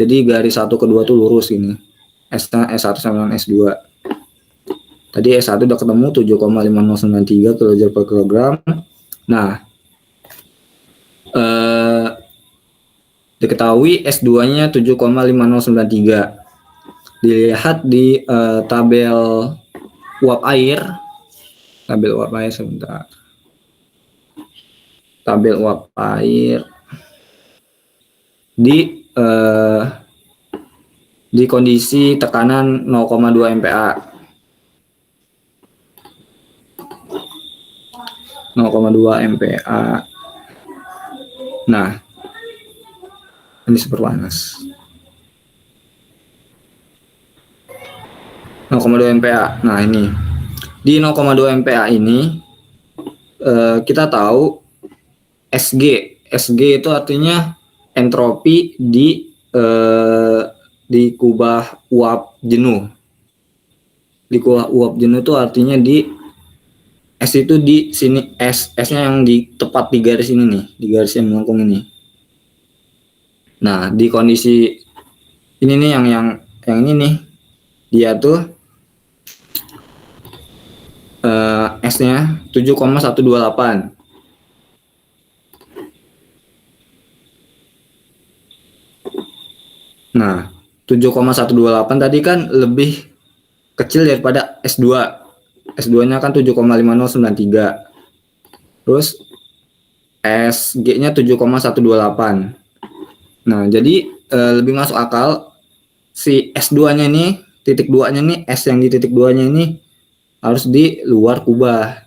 Jadi garis 1 ke 2 tuh lurus ini. S1 sama dengan S2. Tadi S1 udah ketemu 7,5093 kJ per kilogram. Nah, diketahui S2-nya 7,5093. Dilihat di tabel uap air. Tabel uap air sebentar. Tabel uap air di kondisi tekanan 0,2 MPa. 0,2 MPa. Nah, ini super panas. 0,2 MPa. Nah, ini di 0,2 MPa ini kita tahu SG itu artinya entropi di kubah uap jenuh. Di kubah uap jenuh itu artinya S itu di sini, S-nya yang di tepat di garis ini nih, di garis yang melengkung ini. Nah, di kondisi ini nih yang ini nih, dia tuh S-nya 7,128. Nah, 7,128 tadi kan lebih kecil daripada S2. S2-nya kan 7,5093. Terus SG-nya 7,128. Nah, jadi lebih masuk akal si S2-nya ini, titik 2-nya nih, S yang di titik 2-nya ini harus di luar kubah.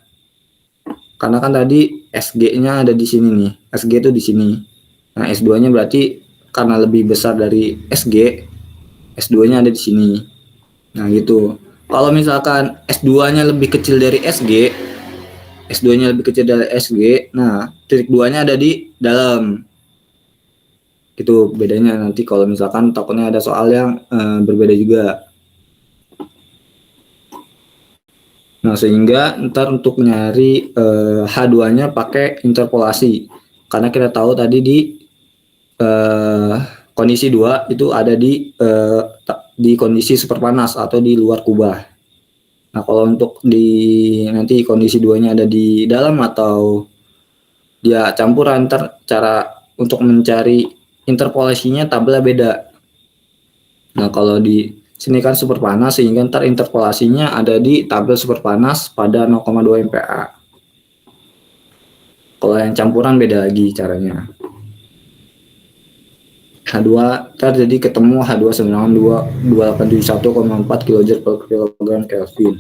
Karena kan tadi SG-nya ada di sini nih. SG itu di sini. Nah, S2-nya berarti karena lebih besar dari SG, S2-nya ada di sini. Nah, gitu. Kalau misalkan S2-nya lebih kecil dari SG, S2-nya lebih kecil dari SG, nah, titik 2-nya ada di dalam. Itu bedanya nanti kalau misalkan takutnya ada soal yang berbeda juga. Nah, sehingga ntar untuk nyari H2-nya pakai interpolasi. Karena kita tahu tadi di kondisi 2 itu ada di kondisi super panas atau di luar kubah. Nah, kalau untuk nanti kondisi 2-nya ada di dalam atau dia campuran, ntar cara untuk mencari interpolasinya tabelnya beda. Nah, kalau di sini kan super panas, sehingga ntar interpolasinya ada di tabel super panas pada 0,2 MPa. Kalau yang campuran beda lagi caranya. H2 ntar jadi ketemu H2 sama dengan 2871,4 kJ per kilogram Kelvin.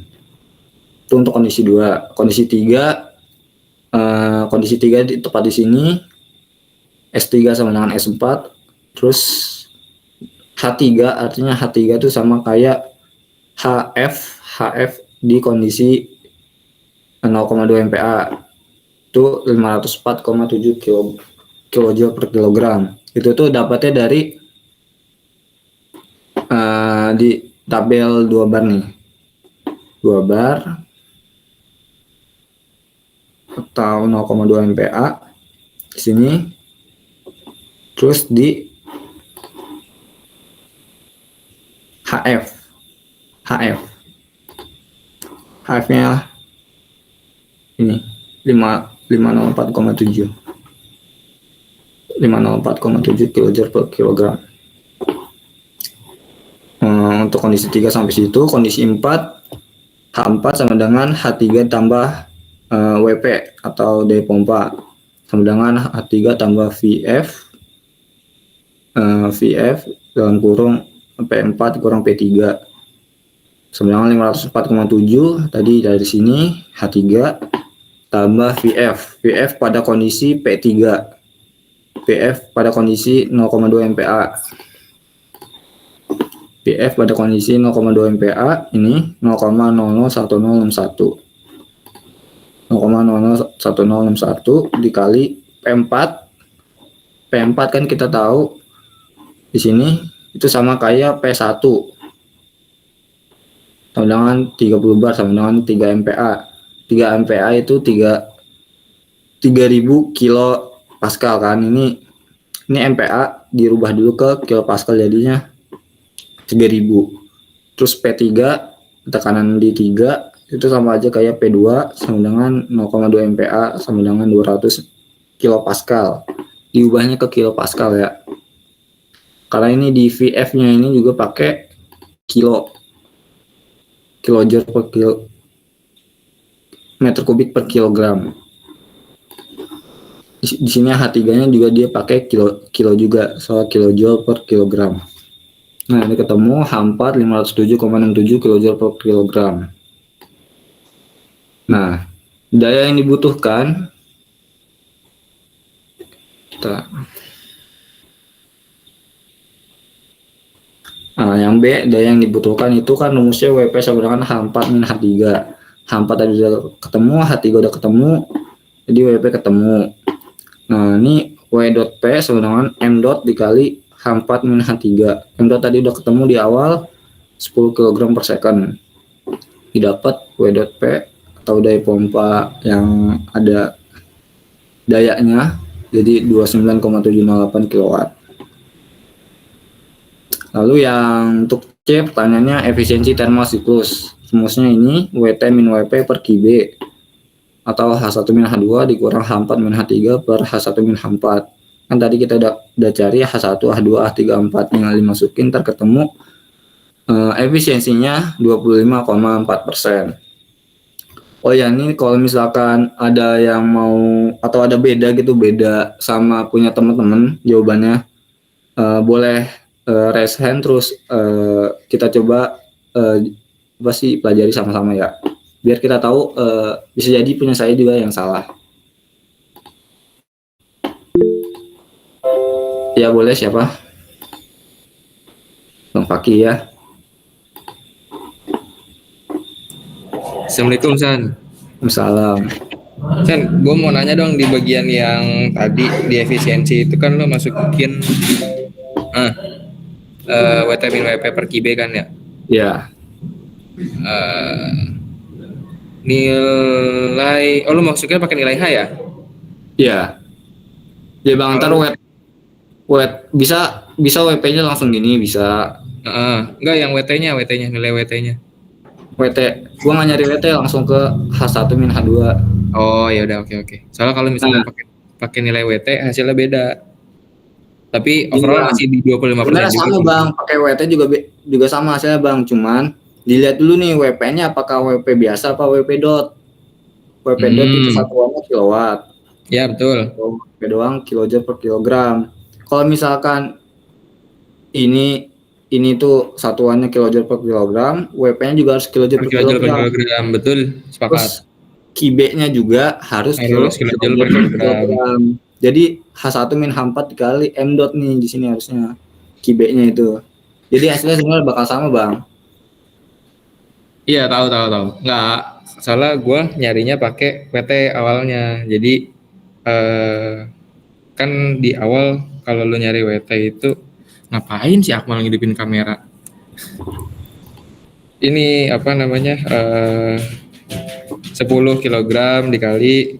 Itu untuk kondisi 2. Kondisi 3 tepat di sini. S3 sama dengan S4. Terus H3 artinya H3 itu sama kayak HF di kondisi 0,2 MPa. Itu 504,7 kJ per kilogram. Itu tuh dapatnya dari di tabel 2 bar nih, 2 bar atau 0,2 MPa di sini. Terus di HF-nya ini 504,7 kJ per kilogram. Untuk kondisi 3 sampai situ. Kondisi 4, H4 sama dengan H3 tambah WP atau daya pompa sama dengan H3 tambah VF dalam kurung P4 kurang P3 sama dengan 504,7. Tadi dari sini H3 tambah VF pada kondisi P3, PF pada kondisi 0,2 MPa. PF pada kondisi 0,2 MPa ini 0,001061. 0,001061 dikali P4. P4 kan kita tahu di sini itu sama kayak P1. Sama dengan 30 bar sama dengan 3 MPa. 3 MPa itu 3000 kilo Pascal kan. Ini MPa dirubah dulu ke kilopascal jadinya 3000. Terus P3 tekanan di 3 itu sama aja kayak P2 sama dengan 0,2 MPa sama dengan 200 kilopascal. Diubahnya ke kilopascal ya. Karena ini di VF-nya ini juga pakai kilojoule per meter kubik per kilogram. Di sini H3-nya juga dia pakai kilo juga, soal kilojoule per kilogram. Nah, ini ketemu H4 507,67 kilojoule per kilogram. Nah, daya yang dibutuhkan Nah, yang B, daya yang dibutuhkan itu kan rumusnya WP sama dengan H4 min H3. H4 tadi udah ketemu, H3 udah ketemu, jadi WP ketemu. Nah, ini W dot P sama dengan M dot dikali H4 min H3. M dot tadi udah ketemu di awal 10 kg per second. Didapat W dot P atau daya pompa yang ada dayanya jadi 29,708 kW. Lalu yang untuk C pertanyaannya efisiensi thermal siklus. Rumusnya ini WT min WP per QB atau H1 min H2 dikurang H4 min H3 per H1 min H4. Kan tadi kita udah cari H1, H2, H3, H4 tinggal dimasukin ntar ketemu efisiensinya 25,4%. Oh ya, ini kalau misalkan ada yang mau atau ada beda sama punya teman-teman jawabannya, boleh raise hand terus kita coba pasti pelajari sama-sama ya, biar kita tahu bisa jadi punya saya juga yang salah. Ya boleh, siapa? Bang Fakih ya. Assalamualaikum San. Salam. San, gue mau nanya dong di bagian yang tadi di efisiensi itu kan lo masukin WT min WP per QB kan ya? Ya. Nilai, lo maksudnya pakai nilai H ya? Ya. Ya Bang, ntar bisa WP-nya langsung gini bisa. Enggak, yang WT-nya, nilai WT-nya. WT, gua nggak nyari WT, langsung ke H1 min H2. Oh ya udah, oke. Soalnya kalau misalnya pakai nilai WT hasilnya beda. Tapi overall masih di 25% juga. Sama Bang, pakai WT juga sama hasilnya Bang, cuman dilihat dulu nih WP-nya apakah WP biasa apa WP dot. WP dot itu satuannya kilowatt. Ya betul. WP doang kilojoule per kilogram. Kalau misalkan ini tuh satuannya kilojoule per kilogram, WP-nya juga harus kilojoule per kilogram. Betul, sepakat. QB-nya juga harus kilojoule per kilogram. Jadi H1 min H4 dikali M dot nih di sini harusnya QB-nya itu. Jadi hasilnya sebenarnya bakal sama Bang. Iya, tahu. Nggak, salah gue nyarinya pakai WT awalnya. Jadi kan di awal kalau lo nyari WT itu ngapain sih Akmal ngidupin kamera? Ini apa namanya? 10 kg dikali,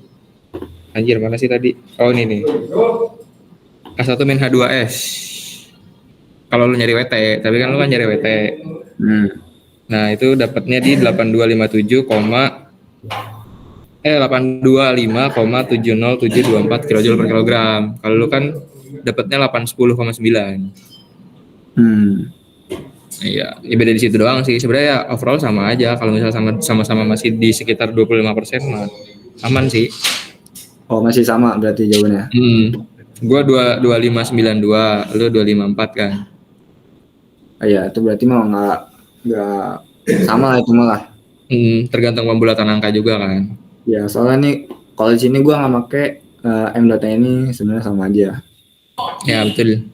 anjir mana sih tadi? Oh ini nih. H1 min H2S. Kalau lu nyari WT, tapi kan lu kan nyari WT. Nah, itu dapatnya di 825,7070724 kJ per kilogram. Kalau lu kan dapatnya 810,9. Iya, beda di situ doang sih. Sebenarnya ya overall sama aja. Kalau misalnya sama-sama masih di sekitar 25% mah aman sih. Oh, masih sama berarti jawabannya. Gua 2592, lu 254 kan. Iya, itu berarti mau nggak sama lah itu malah. Tergantung pembulatan angka juga kan. Ya, soalnya nih kalau di sini gua nggak pakai M dot ini sebenarnya sama aja. Ya betul.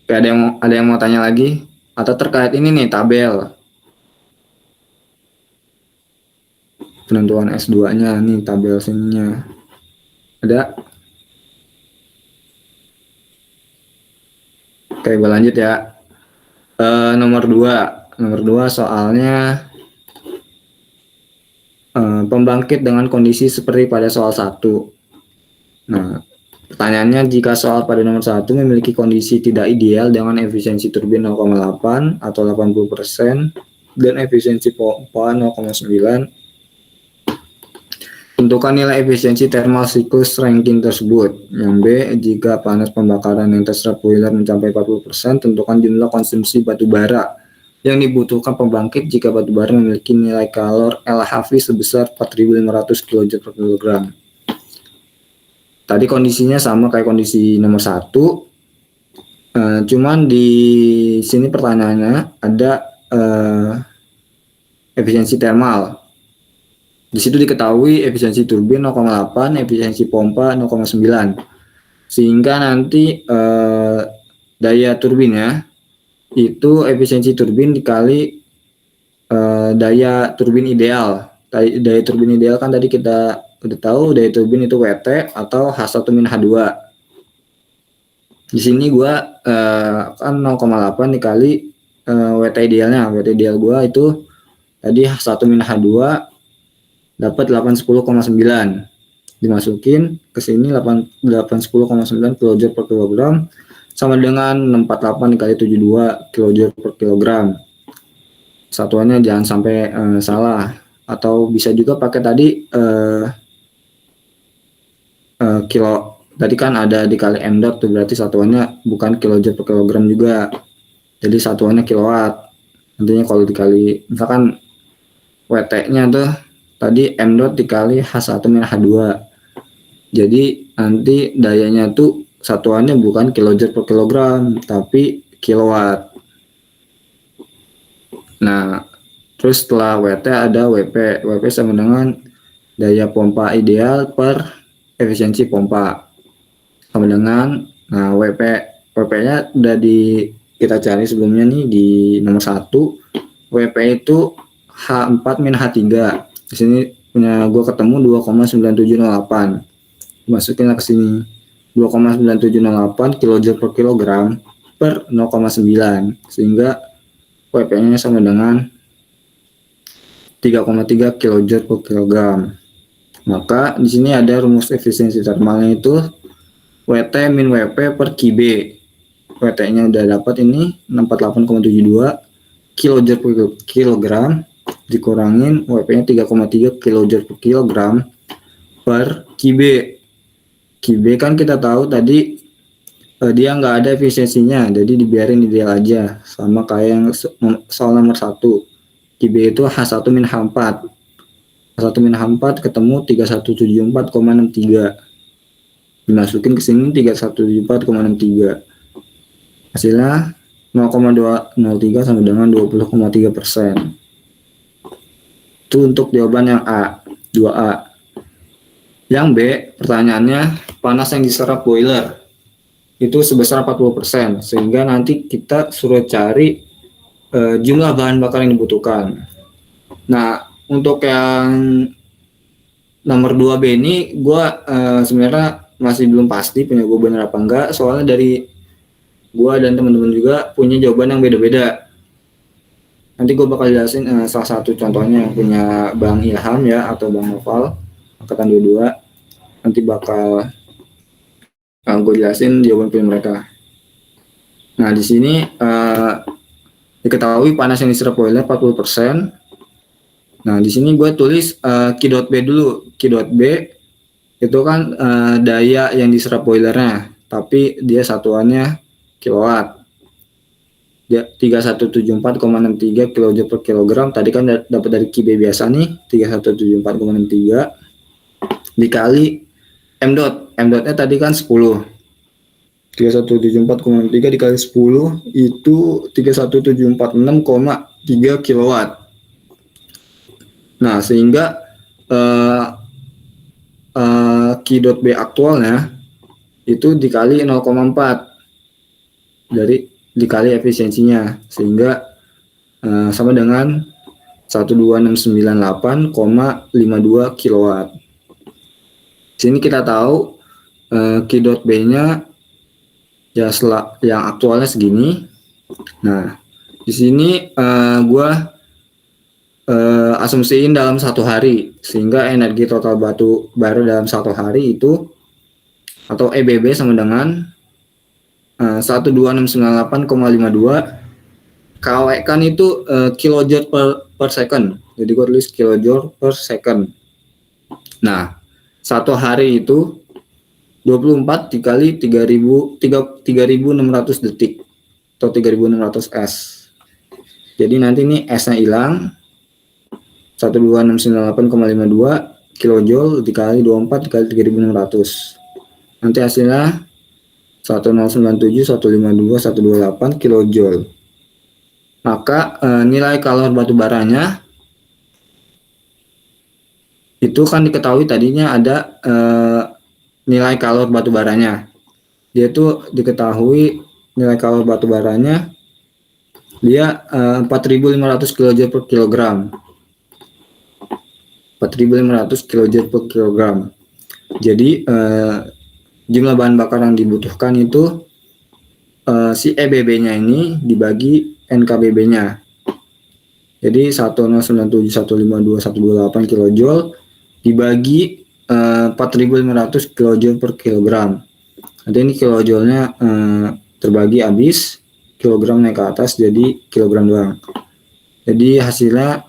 Oke, ada yang mau tanya lagi atau terkait ini nih tabel penentuan S2-nya nih, tabel sininya ada. Oke, gue lanjut ya. Nomor 2 soalnya pembangkit dengan kondisi seperti pada soal 1. Nah, Pertanyaannya, jika soal pada nomor 1 memiliki kondisi tidak ideal dengan efisiensi turbin 0,8 atau 80% dan efisiensi pompa 0,9, tentukan nilai efisiensi thermal siklus ranking tersebut. Yang B, jika panas pembakaran yang terserap boiler mencapai 40%, tentukan jumlah konsumsi batu bara yang dibutuhkan pembangkit jika batu bara memiliki nilai kalor LHV sebesar 4.500 kJ per kilogram. Tadi kondisinya sama kayak kondisi nomor 1, cuman di sini pertanyaannya ada efisiensi thermal. Di situ diketahui efisiensi turbin 0,8, efisiensi pompa 0,9. Sehingga nanti daya turbinnya itu efisiensi turbin dikali daya turbin ideal. Daya turbin ideal kan tadi kita udah tahu, daya turbin itu WT atau H1-H2. Di sini gua kan 0,8 dikali WT idealnya. WT ideal gua itu tadi H1-H2 dapat 810,9. Dimasukin ke sini 810,9 kJ per kilogram sama dengan 648 dikali 72 kJ per kilogram. Satuannya jangan sampai salah, atau bisa juga pakai tadi kilo. Tadi kan ada dikali m dot tuh, berarti satuannya bukan kJ per kilogram juga. Jadi satuannya kilowatt. Nantinya kalau dikali misalkan WT-nya tuh tadi m dot dikali H1-H2. Jadi nanti dayanya tuh satuannya bukan kJ per kilogram tapi kilowatt. Nah, terus setelah WT ada WP. WP sama dengan daya pompa ideal per efisiensi pompa. Sama dengan WP-nya udah kita cari sebelumnya nih di nomor 1. WP itu H4-H3. Di sini punya gue ketemu 2,9708. Masukinlah ke sini 2,9708 kJ per kilogram per 0,9, sehingga WP-nya sama dengan 3,3 kJ per kilogram. Maka di sini ada rumus efisiensi thermalnya itu WT min WP per QB. WT-nya udah dapat ini 68,72 kJ per kilogram dikurangin WP-nya 3,3 kJ per kilogram per QB. QB kan kita tahu tadi dia nggak ada efisiensinya, jadi dibiarin ideal aja, sama kayak yang soal nomor 1. QB itu H1 min H4. H1 min H4 ketemu 3174,63. Dimasukin ke sini 3174,63. Hasilnya 0,203 sama dengan 20,3%. Itu untuk jawaban yang A, 2A. Yang B, pertanyaannya panas yang diserap boiler itu sebesar 40%, sehingga nanti kita suruh cari jumlah bahan bakar yang dibutuhkan. Nah, untuk yang nomor 2B ini gue sebenarnya masih belum pasti punya gue benar apa enggak, soalnya dari gue dan teman-teman juga punya jawaban yang beda-beda. Nanti gue bakal jelasin salah satu contohnya yang punya Bang Ilham ya, atau Bang Noval angkatan 22. Nanti bakal gue jelasin jawaban film mereka. Nah, di sini diketahui panas yang diserap boiler 40%. Nah, di sini gue tulis Q.B dulu. Q.B itu kan daya yang diserap boilernya, tapi dia satuannya kilowatt. Dia 3174,63 kJ per kilogram. Tadi kan dapat dari QB biasa nih, 3174,63 dikali M dot. M dotnya tadi kan 10. 3174,3 dikali 10 itu 31746,3 kilowatt. Nah, sehingga Q.B aktualnya itu dikali 0,4 dikali efisiensinya, sehingga sama dengan 12698,52 kilowatt. Sini kita tahu Q.B-nya ya yang aktualnya segini. Nah, di sini gua asumsiin dalam 1 hari, sehingga energi total batu bara dalam 1 hari itu atau EBB sama dengan 12698,52. KW kan itu kilojoule per second. Jadi gue tulis kilojoule per second. Nah, satu hari itu 24 dikali 3600 detik atau 3600 S. Jadi nanti ini S-nya hilang. 12698,52 kilojoule dikali 24 dikali 3600. Nanti hasilnya 1097, 152, 128 kilojoule. Maka nilai kalor batu baranya itu kan diketahui tadinya ada nilai kalor batu baranya. Dia itu diketahui nilai kalor batu baranya dia 4.500 kilojoule per kilogram. 4.500 kilojoule per kilogram. Jadi jumlah bahan bakar yang dibutuhkan itu si EBB-nya ini dibagi NKBB-nya. Jadi 1097, 152, 128 kilojoule dibagi 4.500 kilojoule per kilogram. Nanti ini kilojoule-nya terbagi habis, kilogram naik ke atas jadi kilogram doang. Jadi hasilnya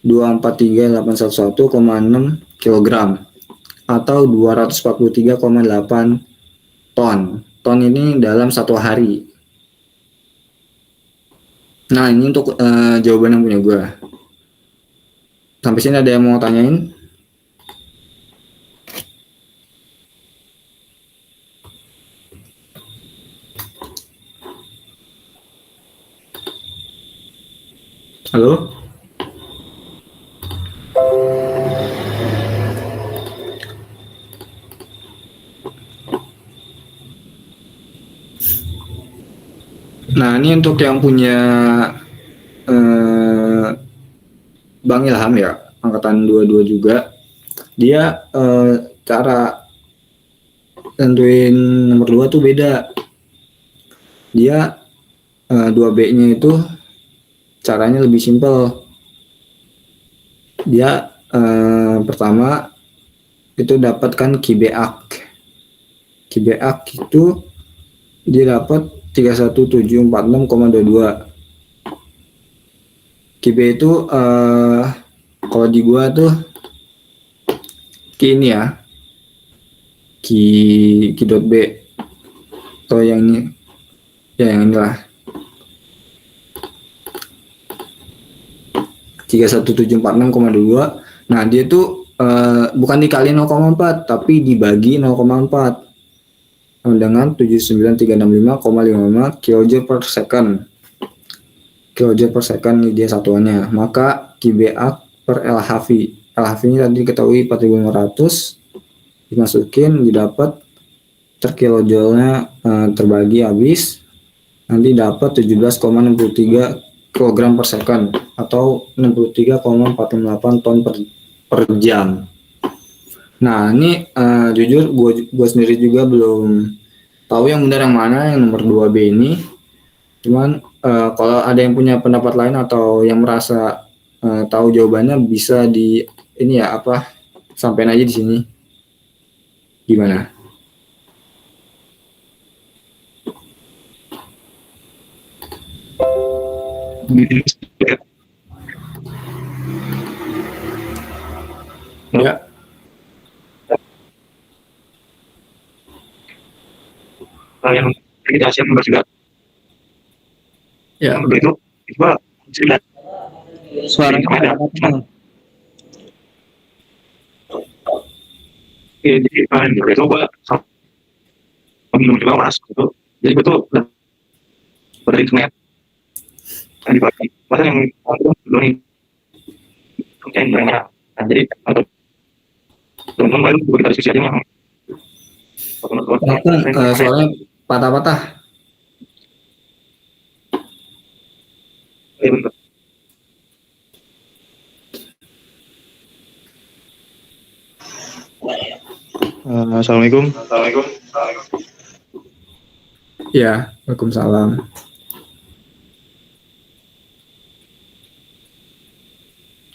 243.811,6 kilogram atau 243,8 ton. Ton ini dalam satu hari. Nah, ini untuk jawaban yang punya gue. Sampai sini ada yang mau tanyain? Halo? Nah, ini untuk yang punya Bang Ilham ya, angkatan 22 juga. Dia cara tentuin nomor 2 tuh beda. Dia 2B-nya itu caranya lebih simpel. Dia pertama itu dapatkan kibeak. Kibeak itu dia dapat 31746,22. Kibe itu kalau di gua tuh ki ini ya, ki dot B atau yang ini ya, yang inilah 31746,22. Nah, dia tuh bukan dikali 0,4 tapi dibagi 0,4 dengan 79365,55 kilojoule per second. Kilojoule per second ini dia satuannya. Maka kibeak per LHV. LHV ini tadi diketahui 4.500 dimasukin, didapat per kilojoule-nya terbagi habis, nanti dapat 17,63 kg per second atau 63,48 ton per jam. Nah, ini jujur gue sendiri juga belum tahu yang benar yang mana, yang nomor 2B ini. Cuman kalau ada yang punya pendapat lain atau yang merasa tahu jawabannya bisa di ini ya sampaikan aja di sini. Gimana? Ya. Yang kita siap juga. Ya. Begitu itu sudah Suaranya ada jadi itu gua minum juga mas itu. Jadi betul dari internet tadi pagi. Masa yang belum nih yang banyak. Jadi untuk teman-teman baru kita diskusi aja yang Suaranya patah-patah. Assalamualaikum. Ya, waalaikumsalam.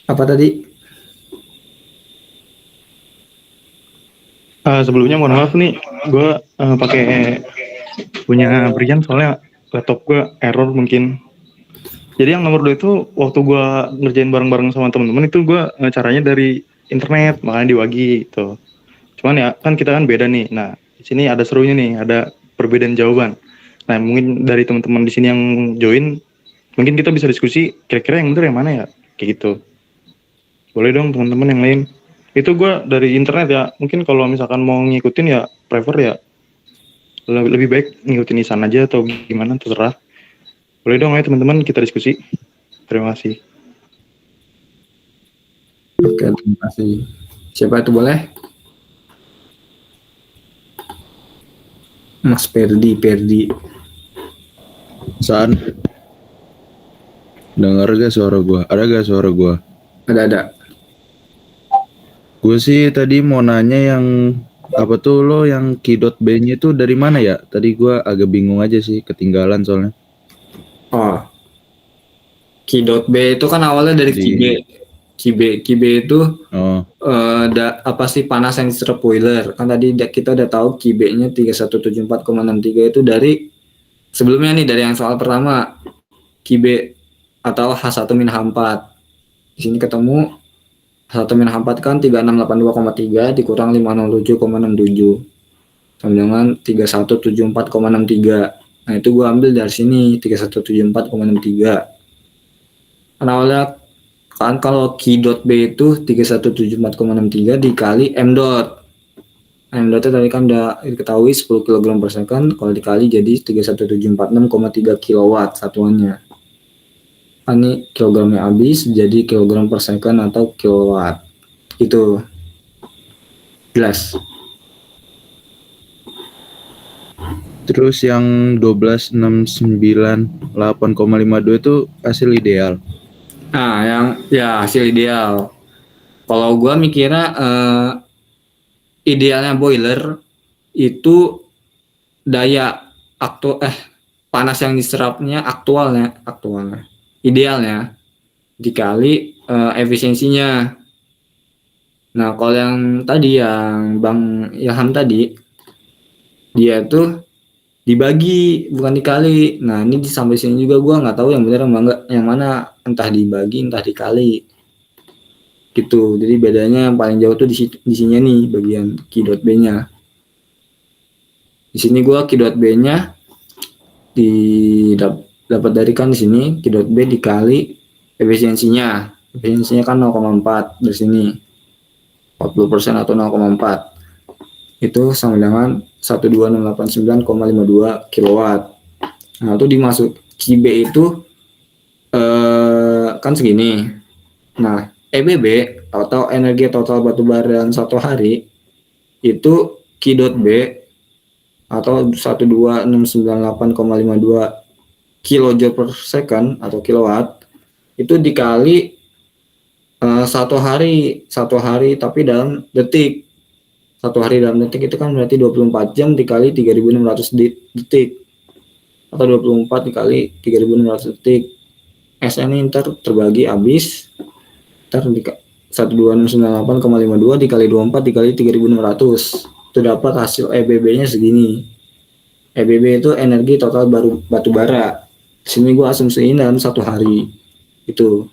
Apa tadi? Sebelumnya mohon maaf nih, gue pakai punya Brian soalnya laptop gue error mungkin. Jadi yang nomor 2 itu waktu gue ngerjain bareng-bareng sama teman-teman itu gue caranya dari internet, makanya diwagi gitu. Cuman ya kan kita kan beda nih. Nah di sini ada serunya nih, ada perbedaan jawaban. Nah mungkin dari teman-teman di sini yang join, mungkin kita bisa diskusi kira-kira yang bener yang mana ya, kayak gitu. Boleh dong teman-teman yang lain. Itu gue dari internet ya. Mungkin kalau misalkan mau ngikutin ya prefer ya lebih baik ngikutin Isan aja atau gimana, terserah. Boleh dong ya teman-teman kita diskusi. Terima kasih. Oke, terima kasih. Siapa itu boleh? Mas Perdi. San, dengar gak suara gua? Ada gak suara gua? Ada. Gue sih tadi mau nanya yang apa tuh lo yang Ki.B-nya itu dari mana ya? Tadi gua agak bingung aja sih, ketinggalan soalnya. Oh, Ki.B itu kan awalnya dari Di- Kibe itu Oh, apa sih panas yang diserap boiler. Kan tadi kita udah tahu Kibe-nya 3174,63 itu dari sebelumnya nih, dari yang soal pertama Kibe atau H1-H4. Di sini ketemu H1-H4 kan 3682,3 dikurang 507,67 sama dengan 3174,63. Nah, itu gua ambil dari sini 3174,63. Kan awalnya kan kalau Ki.B itu 3174,63 dikali M dot. M dotnya tadi kan udah diketahui 10 kg per second, kalau dikali jadi 31746,3 kilowatt satuannya. Ini kilogramnya habis jadi kilogram per second atau kilowatt. Itu jelas. terus yang 12698,52 itu hasil ideal. Nah, yang ya hasil ideal. Kalau gua mikirnya idealnya boiler itu daya panas yang diserapnya aktualnya idealnya dikali efisiensinya. Nah, kalau yang tadi yang Bang Ilham tadi dia tuh dibagi bukan dikali. Nah, ini sampai sini juga gua nggak tahu yang benar yang mana, entah dibagi entah dikali gitu. Jadi bedanya yang paling jauh tuh di sini nih bagian Ki.B-nya. Di sini gua Ki.B-nya dapat dari kan di sini Ki.B dikali efisiensinya. Efisiensinya kan 0,4 dari sini. 40% atau 0,4. Itu sama dengan 12689,52 kilowatt. Nah, itu dimasuk Ki.B itu kan segini. Nah, EBB atau energi total batubara dalam satu hari itu Ki.B atau 12698,52 kilojoule per second atau kilowatt itu dikali satu hari tapi dalam detik. Satu hari dalam detik itu kan berarti 24 jam dikali 3600 detik atau 24 dikali 3600 detik. S-nya ini ntar terbagi habis, ntar 12698,52 dikali 24 dikali 3600, itu dapat hasil EBB-nya segini. EBB itu energi total batu bara. Sini gua asumsiin dalam satu hari itu.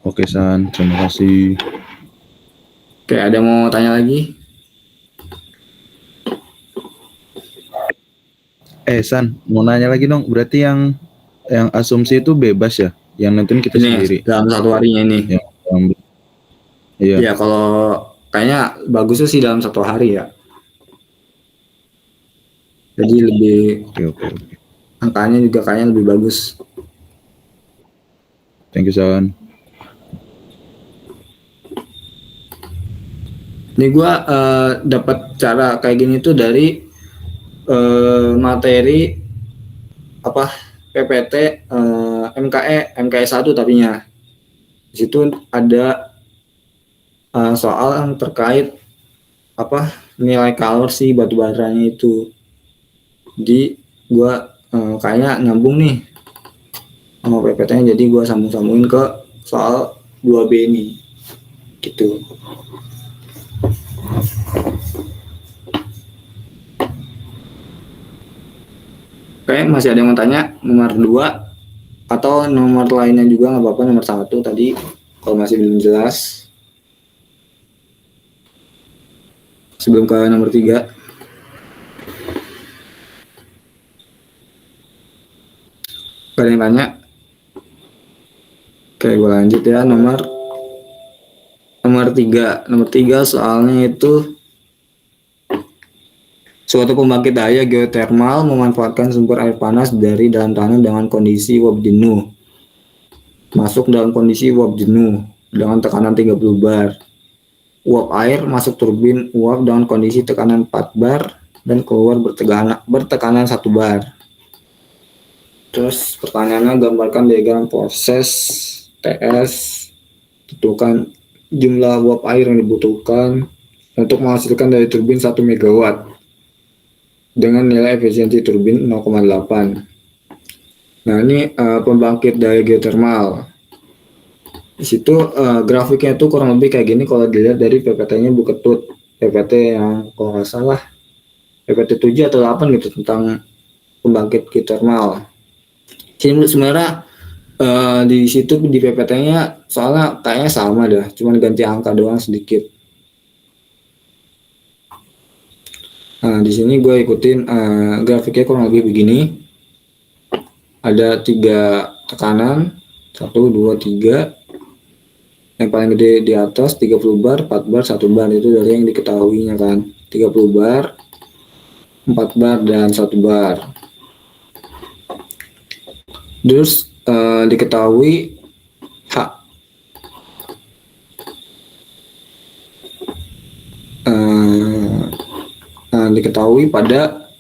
Oke San, terima kasih. Oke, ada mau tanya lagi? San, mau nanya lagi dong. Berarti yang asumsi itu bebas ya? Yang nentuin kita Ini sendiri. dalam satu harinya ini. Iya. Ya, kalau kayaknya bagusnya sih dalam satu hari ya. Jadi lebih Oke. angkanya juga kayaknya lebih bagus. Thank you San. Ini gue dapat cara kayak gini tuh dari materi apa PPT MKE 1 tapinya. Di situ ada soal yang terkait apa nilai kalori batu baranya itu. Jadi gue kayaknya nyambung nih sama PPT-nya, jadi gue sambung-sambungin ke soal 2B ini gitu. Oke, masih ada yang mau tanya nomor 2 atau nomor lainnya juga nggak apa-apa, nomor 1 tadi kalau masih belum jelas. Sebelum ke nomor 3. Gak ada yang tanya? Oke, gue lanjut ya. Nomor 3. Nomor 3 soalnya itu suatu pembangkit daya geotermal memanfaatkan sumber air panas dari dalam tanah dengan kondisi uap jenuh. Masuk dalam kondisi uap jenuh dengan tekanan 30 bar. Uap air masuk turbin uap dengan kondisi tekanan 4 bar dan keluar bertekanan 1 bar. Terus pertanyaannya, gambarkan diagram proses TS, tentukan jumlah uap air yang dibutuhkan untuk menghasilkan daya turbin 1 MW dengan nilai efisiensi turbin 0,8. Nah, ini pembangkit daya geotermal. Di situ grafiknya itu kurang lebih kayak gini kalau dilihat dari PPT-nya Bu Ketut. PPT yang kalau nggak salah PPT 7 atau 8 gitu tentang pembangkit geotermal. Sebenarnya di situ di PPT-nya soalnya kayaknya sama dah, cuma ganti angka doang sedikit. Nah, di sini gue ikutin grafiknya kurang lebih begini. Ada 3 tekanan, 1, 2, 3. Yang paling gede di atas 30 bar, 4 bar, 1 bar, itu dari yang diketahuinya kan. 30 bar, 4 bar, dan 1 bar. Terus diketahui diketahui pada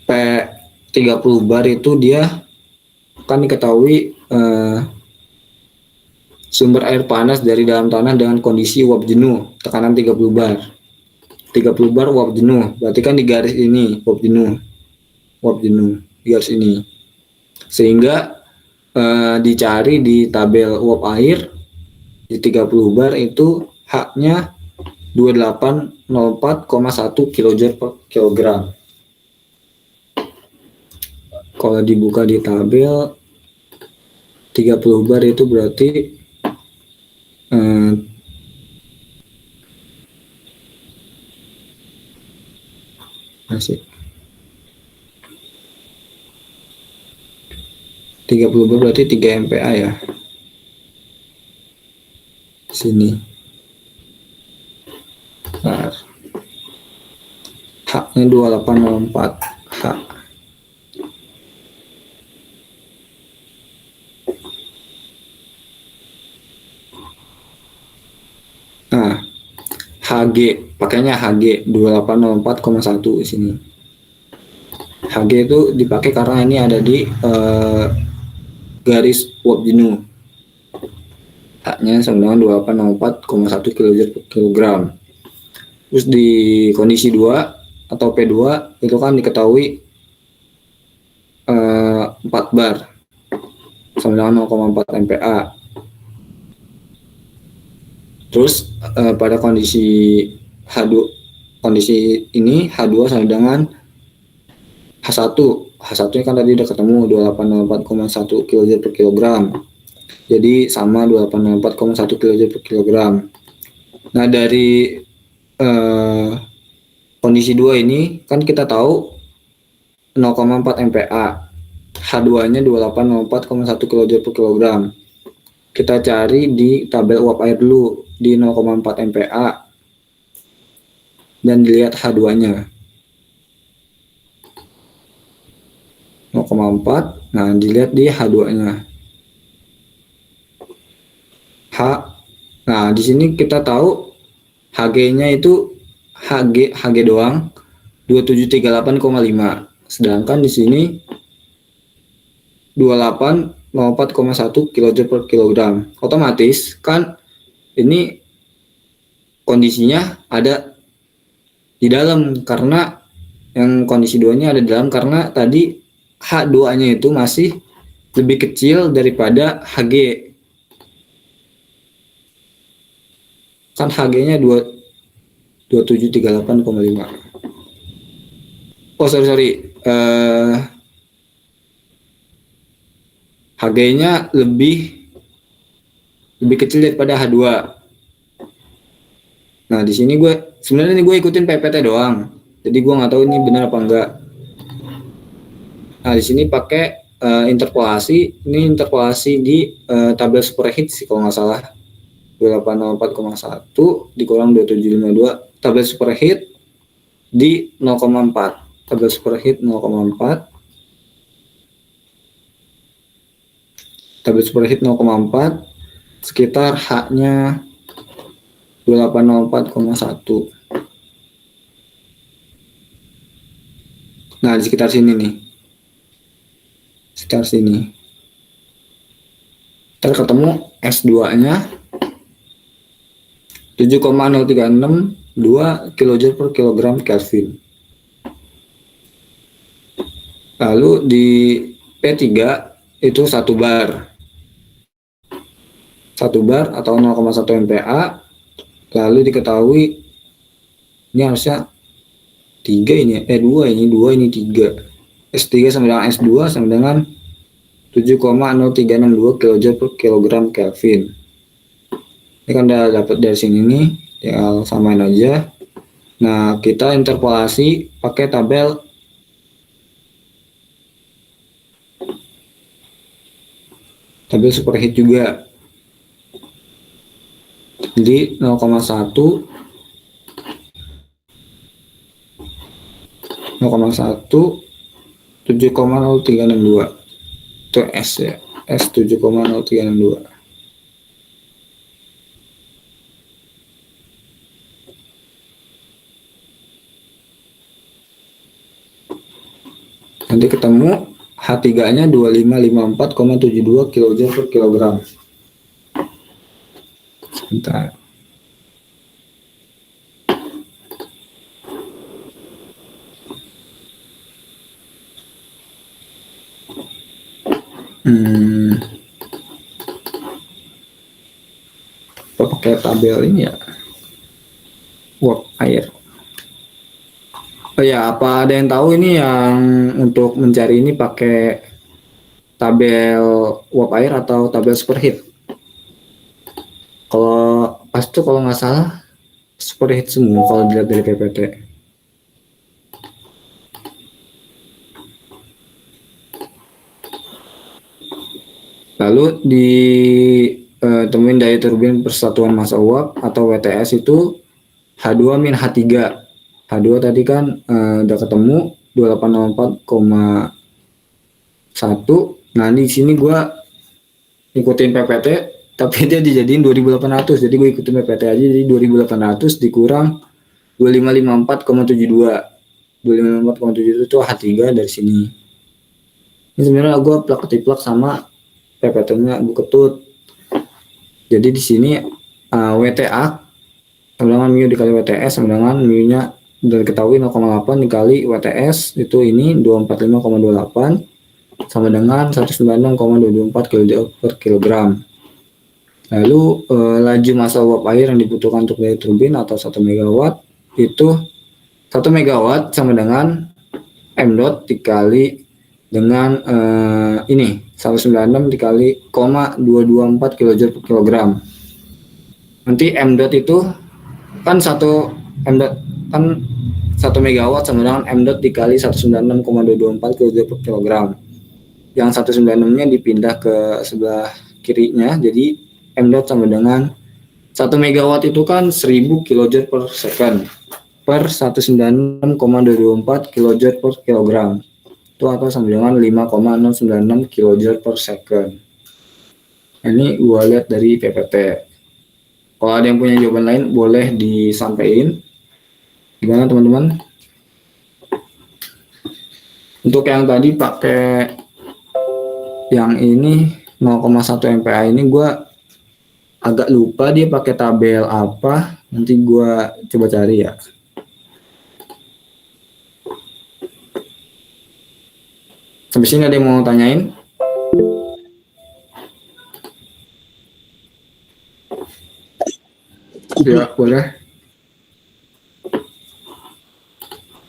P30 bar itu dia kan diketahui sumber air panas dari dalam tanah dengan kondisi uap jenuh, tekanan 30 bar. 30 bar uap jenuh, berarti kan di garis ini uap jenuh di garis ini. Sehingga dicari di tabel uap air di 30 bar itu H-nya 2804,1 kJ per kilogram. Kalau dibuka di tabel 30 bar itu berarti masih 30 bar berarti 3 MPa ya. Sini. Nah, H-nya 2804 H. Nah, HG, pakainya HG 2804,1 di sini. HG itu dipakai karena ini ada di garis uap jenuh. H-nya sama dengan 2804,1 kJ per kilogram. Terus di kondisi 2 atau P2 itu kan diketahui 4 bar sama dengan 0,4 MPa. Terus pada kondisi H2, kondisi ini H2 sama dengan H1. H1 kan tadi udah ketemu 2804,1 kJ per kilogram. Jadi sama 2804,1 kJ per kilogram. Nah, dari kondisi 2 ini kan kita tahu 0,4 MPa. H2-nya 2804,1 kJ per kilogram. Kita cari di tabel uap air dulu di 0,4 MPa dan dilihat H2-nya 0,4. Nah, dilihat di H2-nya. Nah, di sini kita tahu Hg-nya itu Hg doang 2738,5. Sedangkan di sini 2804,1 kJ per kilogram. Otomatis kan ini kondisinya ada di dalam karena yang kondisi 2-nya ada di dalam karena tadi H2-nya itu masih lebih kecil daripada Hg. Kan Hg-nya 2738,5. Oh sorry. HG-nya lebih kecil daripada H2. Nah di sini sebenarnya gue ikutin PPT doang. Jadi gue nggak tahu ini benar apa enggak. Nah di sini pakai interpolasi. Ini interpolasi di tabel superheat sih kalau nggak salah. 2804,1 dikurang 2752. Tabel superheat di 0,4. Tabel superheat 0,4. Tabel superheat 0,4. Sekitar H-nya 2804,1. Nah, di sekitar sini nih. Sekitar sini. Ntar ketemu S2-nya 7,0362 kJ per kilogram Kelvin. Lalu di P3 itu 1 bar. 1 bar atau 0,1 MPa. Lalu diketahui ini harusnya 3 ini, 2 ini 3. S3 sama dengan S2 sama dengan 7,0362 kJ per kilogram Kelvin. Ini kan udah dapat dari sini nih, tinggal samain aja. Nah, kita interpolasi pakai tabel superheat juga. Jadi 0,1 7,0362 itu S ya, S 7,0362. Nanti ketemu H3-nya 2554,72 kJ per kilogram. Sebentar. Pakai tabel ini ya, uap air. Oh ya, apa ada yang tahu ini yang untuk mencari ini pakai tabel uap air atau tabel superheat? Kalau pas itu kalau nggak salah superheat semua kalau dilihat dari PPT. Lalu ditemuin daya turbin persatuan massa uap atau WTS itu H2 min H3. H2 tadi kan udah ketemu 2804,1. Nah di sini gua ikutin PPT tapi dia dijadiin 2800. Jadi gue ikutin PPT aja, jadi 2800 dikurang 2554,72. 2554,72 itu H3 dari sini. Ini sebenarnya gue plak-ketiplak sama PPT-nya Bu Ketut. Jadi di sini WTA sama dengan mu dikali WTS sama dengan mu-nya udah diketahui 0,8 dikali WTS itu ini 245,28 sama dengan 196,224 kJ per kilogram. Lalu laju massa uap air yang dibutuhkan untuk daya turbin atau 1 MW itu 1 MW sama dengan M dot dikali dengan ini 196 dikali 0,224 kJ per kilogram. Nanti M dot itu kan 1 MW sama dengan M dot dikali 196,224 kJ per kilogram. Yang 196-nya dipindah ke sebelah kirinya, jadi M dot sama dengan 1 MW itu kan 1000 kJ per second per 196,224 kJ per kilogram. Itu atau sama dengan 5,096 kJ per second. Ini gua lihat dari PPT. Kalau ada yang punya jawaban lain boleh disampaikan. Gimana teman-teman? Untuk yang tadi pakai yang ini 0,1 MPa ini gua agak lupa dia pakai tabel apa. Nanti gua coba cari ya. Sampai sini ada yang mau tanyain? Ya, boleh.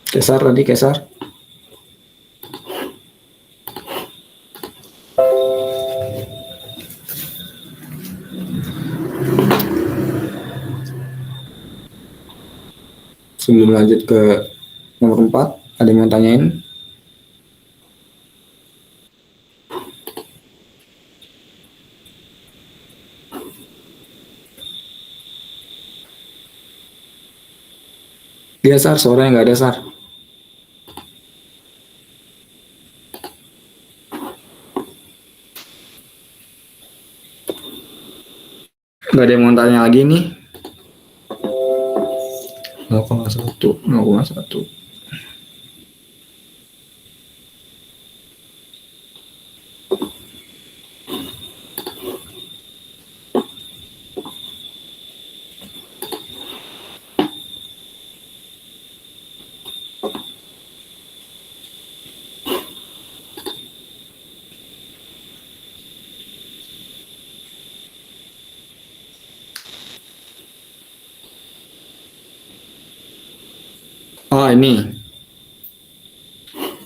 Kesar tadi, Kesar. sebelum lanjut ke nomor 4, ada yang mau tanyain? Iya Sar, suaranya nggak ada Sar. Nggak ada yang mau tanya lagi nih. 0,1. Oh ini,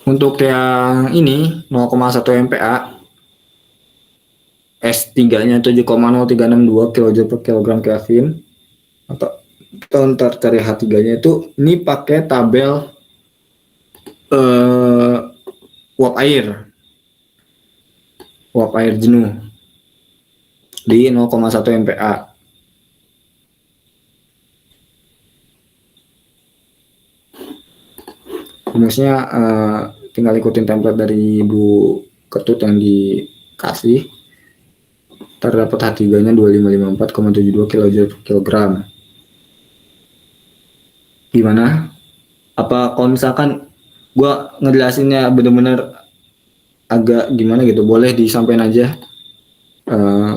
untuk yang ini 0,1 MPa, S3-nya 7,0362 kJ per kilogram Kelvin, atau ntar cari H3-nya itu, ini pakai tabel uap air jenuh di 0,1 MPa. Rumusnya tinggal ikutin template dari Bu Ketut yang dikasih. Terdapat H3-nya 2554,72 kJ per kilogram. Gimana? Apa kalau misalkan gua ngejelasinnya bener-bener agak gimana gitu, boleh disampaikan aja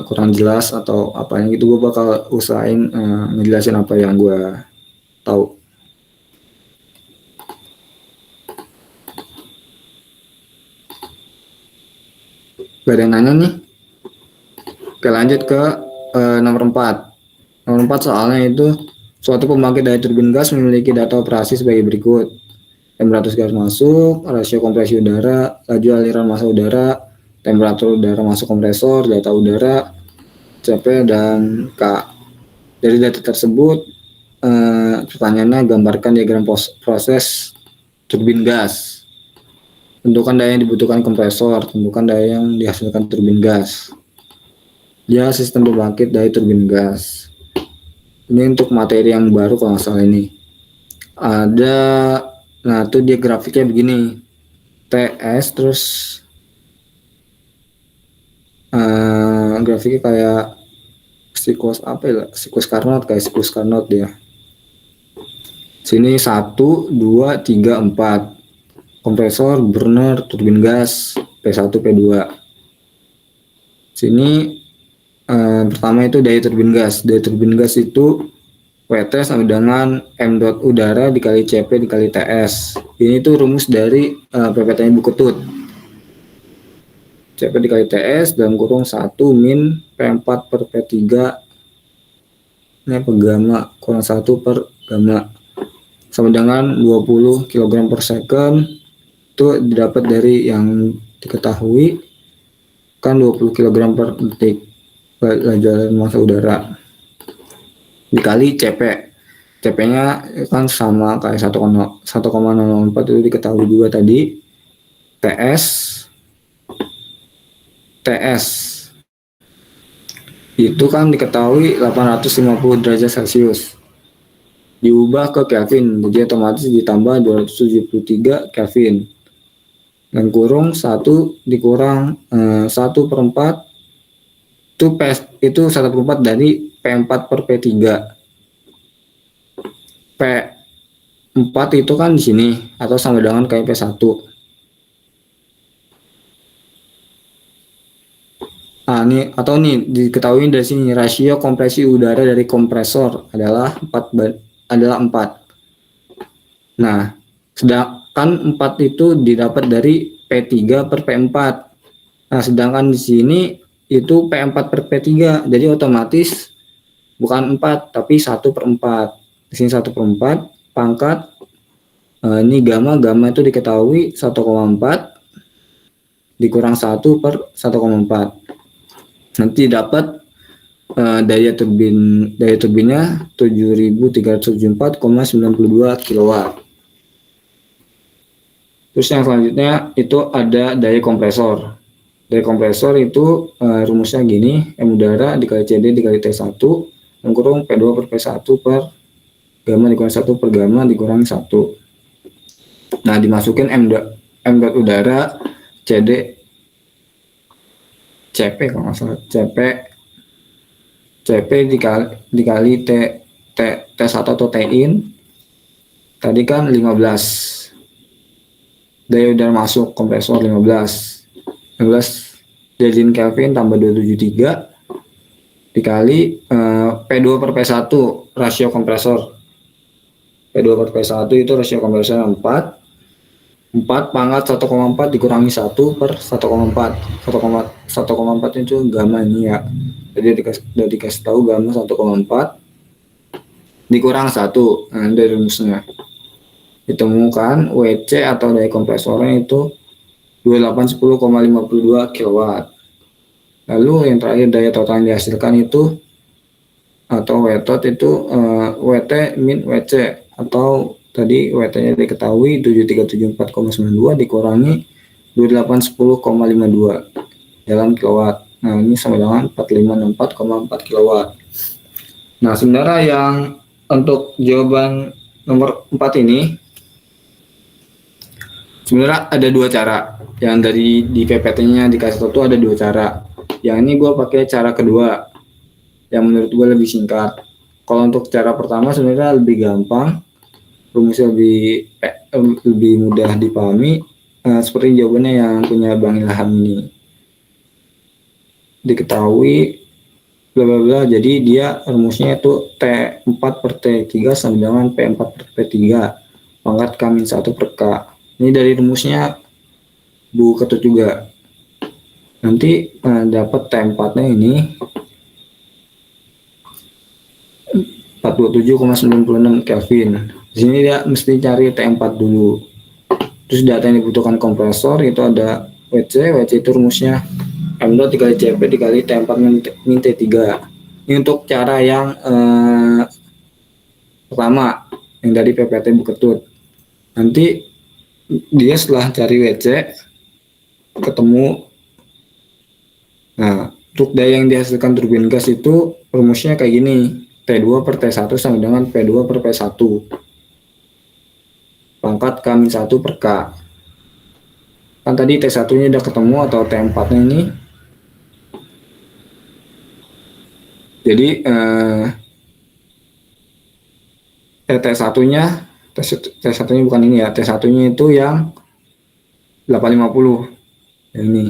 kurang jelas atau apanya gitu, gua bakal usahain ngejelasin apa yang gua tahu. Gak ada yang nanya nih. Oke, lanjut ke nomor 4. Nomor 4 soalnya itu, suatu pembangkit daya turbin gas memiliki data operasi sebagai berikut: temperatur gas masuk, rasio kompresi udara, laju aliran massa udara, temperatur udara masuk kompresor, data udara, CP dan K. Dari data tersebut, pertanyaannya gambarkan diagram proses turbin gas. Tentukan daya yang dibutuhkan kompresor, tentukan daya yang dihasilkan turbin gas. Ya, sistem pembangkit daya turbin gas. Ini untuk materi yang baru kalau nggak salah ini. Ada, nah itu dia grafiknya begini. TS terus grafiknya kayak siklus apa ya? Siklus Carnot, kayak siklus Carnot dia. Sini 1, 2, 3, 4. Kompresor, burner, turbin gas, P1, P2. Sini pertama itu daya turbin gas. Daya turbin gas itu WT sama dengan M dot udara dikali CP dikali TS. Ini tuh rumus dari PPT Bu Ketut. CP dikali TS dalam kurung 1 min P4 per P3 ini per gamma kurang 1 per gamma sama dengan 20 kg per second. Itu didapat dari yang diketahui kan 20 kg per detik laju aliran massa udara dikali CP. CP-nya kan sama kayak 1,004 itu diketahui juga tadi. TS itu kan diketahui 850 derajat Celcius. Diubah ke Kelvin, jadi otomatis ditambah 273 Kelvin. Dan kurung 1 dikurang 1/4 itu 1/4 dari P4 per P3. P4 itu kan di sini atau sama dengan kayak P1. Nah, ini atau nih diketahui dari sini rasio kompresi udara dari kompresor adalah 4. Nah, sedangkan 4 itu didapat dari P3 per P4. Nah, sedangkan di sini itu P4 per P3. Jadi otomatis bukan 4 tapi 1/4. Di sini 1/4 pangkat ini gamma itu diketahui 1,4 dikurang 1 per 1,4. Nanti dapat daya turbinnya 7.374,92 kW. Terus yang selanjutnya itu ada daya kompresor. Daya kompresor itu rumusnya gini, M udara dikali CD dikali T1 yang kurung P2 per P1 per gamma dikurangi 1 per gamma dikurangi 1. Nah, dimasukin M dot udara CD CP kalau nggak salah, CP dikali T1 atau T in tadi kan 15. Daya udara masuk kompresor 15 Kelvin Kelvin tambah 273 dikali P2 per P1 rasio kompresor. P2 per P1 itu rasio kompresor 4 pangkat 1,4 dikurangi 1 per 1,4 itu gamma ini ya. Jadi udah dikasih tahu gamma 1,4 dikurang 1. Nah, dari rumusnya ditemukan WC atau daya kompresornya itu 2810,52 kW. Lalu yang terakhir daya total yang dihasilkan itu atau WTOT itu WT min WC atau tadi WT-nya diketahui 7374,92 dikurangi 2810,52 dalam kilowatt. Nah, ini sama dengan 4564,4 kilowatt. Nah, sebenarnya yang untuk jawaban nomor 4 ini sebenarnya ada dua cara. Yang dari di PPT-nya dikasih tahu ada dua cara. Yang ini gue pakai cara kedua, yang menurut gue lebih singkat. Kalau untuk cara pertama sebenarnya lebih gampang, rumusnya lebih mudah dipahami. Seperti jawabannya yang punya Bang Ilham ini. Diketahui bla bla bla. Jadi dia rumusnya itu T4 per T3 sama dengan P4 per P3 pangkat K-1 per K. Ini dari rumusnya Bu Ketut juga. Nanti dapat T4-nya ini 47,96 Kelvin. Di sini dia mesti cari T4 dulu. Terus data yang dibutuhkan kompresor itu ada WC itu rumusnya M dot dikali CP dikali T4 min T3. Ini untuk cara yang pertama yang dari PPT Bu Ketut. Nanti dia setelah cari WC ketemu, nah untuk daya yang dihasilkan turbin gas itu rumusnya kayak gini, T2 per T1 sama dengan P2 per P1 pangkat K-1 per K. Kan tadi T1 nya udah ketemu atau T4 nya ini. Jadi T1 nya bukan ini ya, T1 nya itu yang 850 yang ini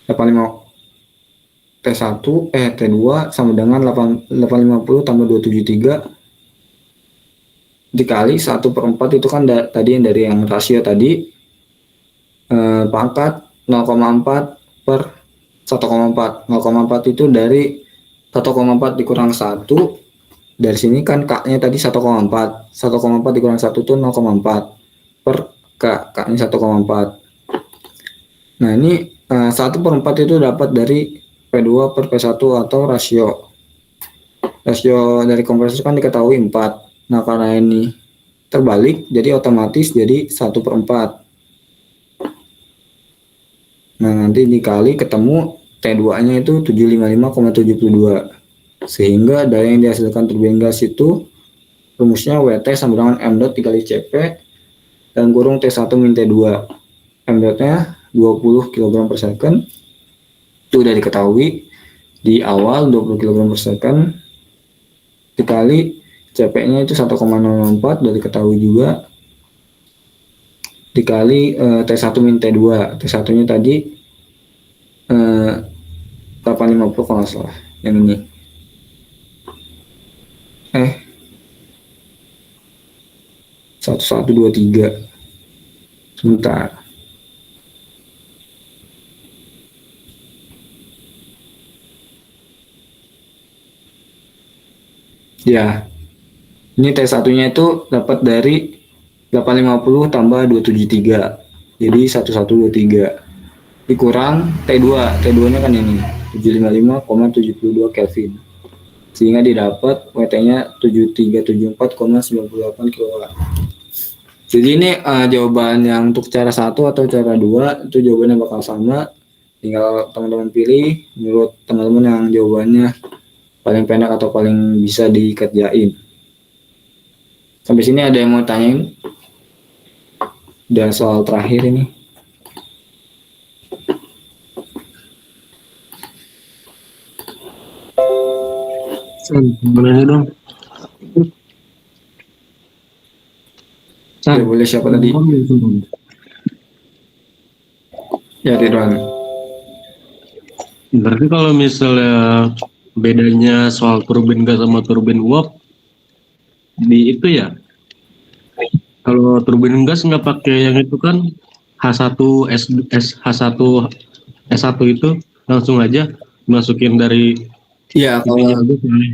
850 T2 sama dengan 850 tambah 273 dikali 1/4 itu kan tadi yang dari yang rasio tadi pangkat 0,4 per 1,4. 0,4 itu dari 1,4 dikurang 1. Dari sini kan K-nya tadi 1,4. 1,4 dikurang 1 itu 0,4 per K. K-nya 1,4. Nah, ini 1/4 itu dapat dari P2 per P1 atau rasio. Rasio dari kompresor kan diketahui 4. Nah, karena ini terbalik, jadi otomatis jadi 1/4. Nah, nanti dikali ketemu T2-nya itu 755,72. Sehingga daya yang dihasilkan turbin gas itu rumusnya WT sama dengan M dot dikali CP dan kurung T1 min T2. M dotnya 20 kg per second. Itu udah diketahui di awal 20 kg per second. Dikali CP-nya itu 1,04 udah diketahui juga. Dikali T1 min T2. T1-nya tadi 850 kalau nggak salah. Yang ini. 1123. Sebentar. Ya. Ini T1-nya itu dapat dari 850 tambah 273. Jadi 1123. Dikurang T2. T2-nya kan ini. 755,72 Kelvin. Sehingga didapat WT-nya 7374,98 kW. Jadi ini jawaban yang untuk cara 1 atau cara 2 itu jawabannya bakal sama. Tinggal teman-teman pilih menurut teman-teman yang jawabannya paling pendek atau paling bisa dikerjain. Sampai sini ada yang mau tanyain? Dan soal terakhir ini. Sebenarnya dong. Ya, boleh siapa tadi? Ya, Ridwan. Berarti kalau misalnya bedanya soal turbin gas sama turbin uap di itu ya, kalau turbin gas nggak pakai yang itu kan H1 H1 S1 itu langsung aja masukin dari Iya, kalau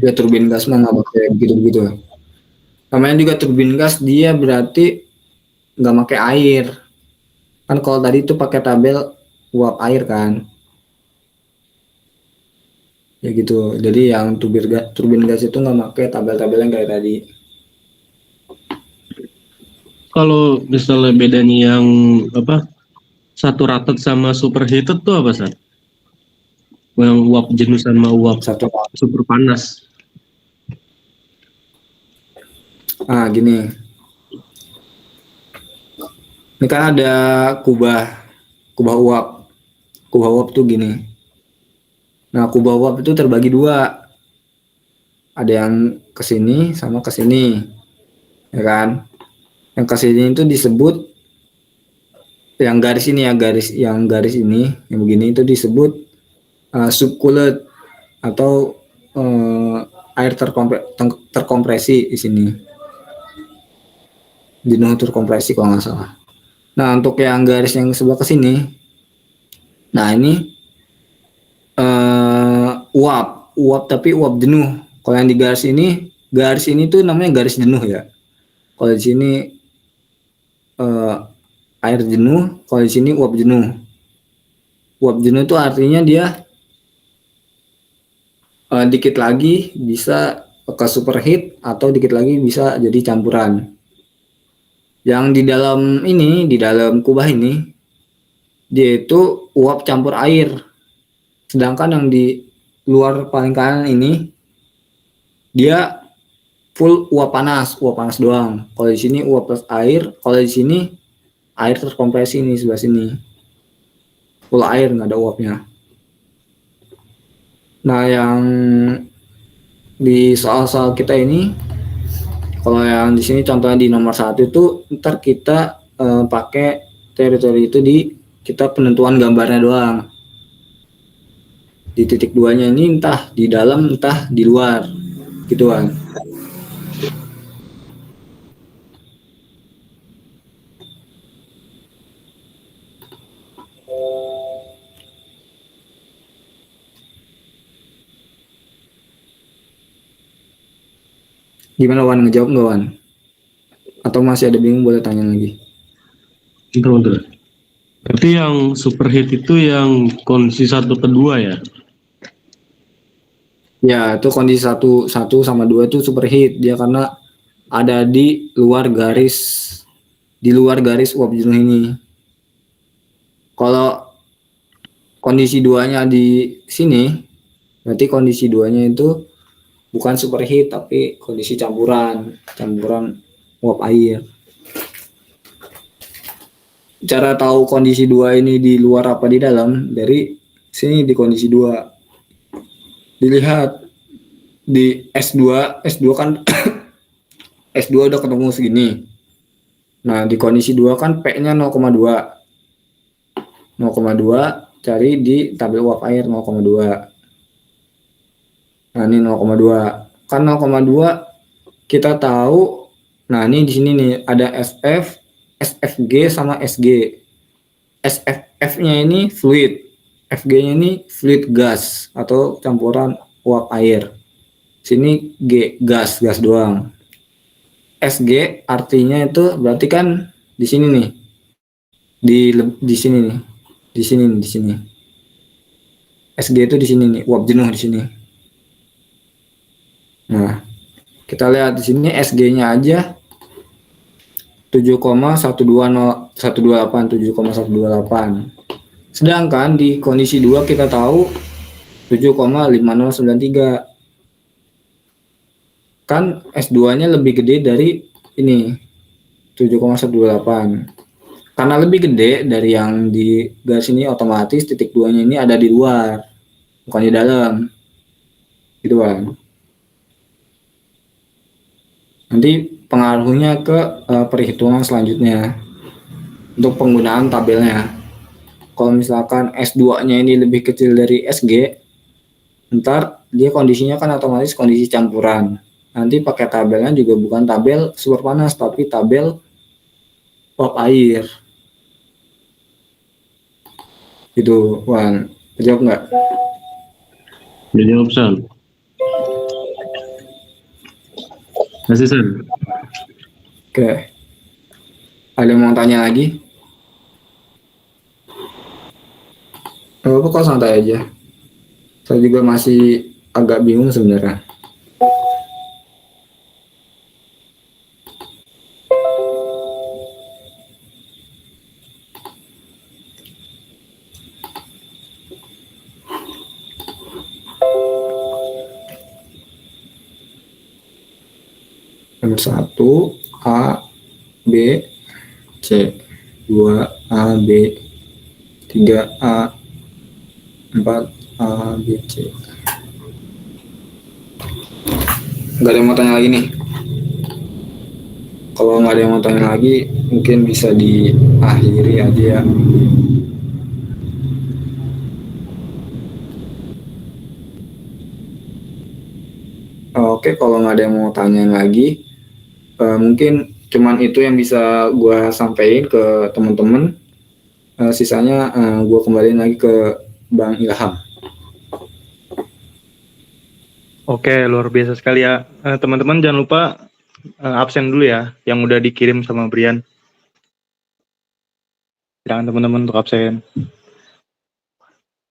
ya turbin gas mah nggak pakai begitu-begitu. Namanya juga turbin gas, dia berarti nggak pakai air. Kan kalau tadi itu pakai tabel uap air kan. Ya gitu. Jadi yang turbin gas itu nggak pakai tabel-tabel yang kayak tadi. Kalau misalnya bedanya yang apa saturated sama superheated tuh apa sih? Yang uap jenuh sama uap Satu. super panas. Gini. Ini kan ada kubah uap. Kubah uap tuh gini. Nah, kubah uap itu terbagi dua. Ada yang ke sini sama ke sini. Ya kan? Yang ke sini itu disebut yang garis ini ya, garis ini yang begini itu disebut subcooler atau air terkompresi di sini. Jenuh terkompresi kalau nggak salah. Nah, untuk yang garis yang sebelah ke sini, nah ini uap tapi uap jenuh. Kalau yang di garis ini tuh namanya garis jenuh ya. Kalau di sini air jenuh, kalau di sini uap jenuh. Uap jenuh itu artinya dia dikit lagi bisa ke superheat atau dikit lagi bisa jadi campuran. Yang di dalam kubah ini, dia itu uap campur air. Sedangkan yang di luar paling kanan ini, dia full uap panas doang. Kalau di sini uap plus air, kalau di sini air terkompresi nih sebelah sini. Full air, nggak ada uapnya. Nah, yang di soal-soal kita ini, kalau yang di sini contohnya di nomor 1 itu ntar kita pakai teritori itu di kita penentuan gambarnya doang. Di titik 2-nya ini entah di dalam entah di luar gitu kan. Gimana Wan, ngejawab nggak Wan? Atau masih ada bingung, boleh tanya lagi. Bentar. Berarti yang superheat itu yang kondisi 1 ke 2 ya? Ya, itu kondisi 1 sama 2 itu superheat. Dia karena ada di luar garis uap jenuh ini. Kalau kondisi 2-nya di sini, berarti kondisi 2-nya itu bukan superheat tapi kondisi campuran uap air. Cara tahu kondisi 2 ini di luar apa di dalam, dari sini di kondisi 2. Dilihat di S2 kan S2 udah ketemu segini. Nah, di kondisi 2 kan P-nya 0,2. 0,2 cari di tabel uap air 0,2. Nah, ini 0,2. Kan 0,2 kita tahu. Nah, ini di sini nih ada SF, SFG sama SG. SFF-nya ini fluid, FG-nya ini fluid gas atau campuran uap air. Sini G, gas doang. SG artinya itu berarti kan di sini nih. Di sini nih. Di sini. SG itu di sini nih, uap jenuh di sini. Nah, kita lihat di sini SG-nya aja 7,128. Sedangkan di kondisi 2 kita tahu 7,5093. Kan S2-nya lebih gede dari ini 7,128. Karena lebih gede dari yang di garis ini, otomatis titik 2-nya ini ada di luar, bukan di dalam. Gitu kan. Nanti pengaruhnya ke perhitungan selanjutnya untuk penggunaan tabelnya. Kalau misalkan S2-nya ini lebih kecil dari SG, ntar dia kondisinya kan otomatis kondisi campuran. Nanti pakai tabelnya juga bukan tabel super panas, tapi tabel uap air. Gitu, Wan. Jawab nggak? Udah jawab, San. Masih, San. Oke. Ada yang mau tanya lagi? Apa kok santai aja? Saya juga masih agak bingung sebenarnya. Nomor 1 A B C, 2 A B, 3 A, 4 A B C. Nggak ada yang mau tanya lagi nih? Kalau nggak ada yang mau tanya lagi, mungkin bisa diakhiri aja ya. Oke, kalau nggak ada yang mau tanya lagi, mungkin cuman itu yang bisa gue sampaikan ke teman-teman. Sisanya gue kembaliin lagi ke Bang Ilham. Oke, luar biasa sekali ya. Teman-teman jangan lupa absen dulu ya, yang udah dikirim sama Brian. Jangan teman-teman untuk absen.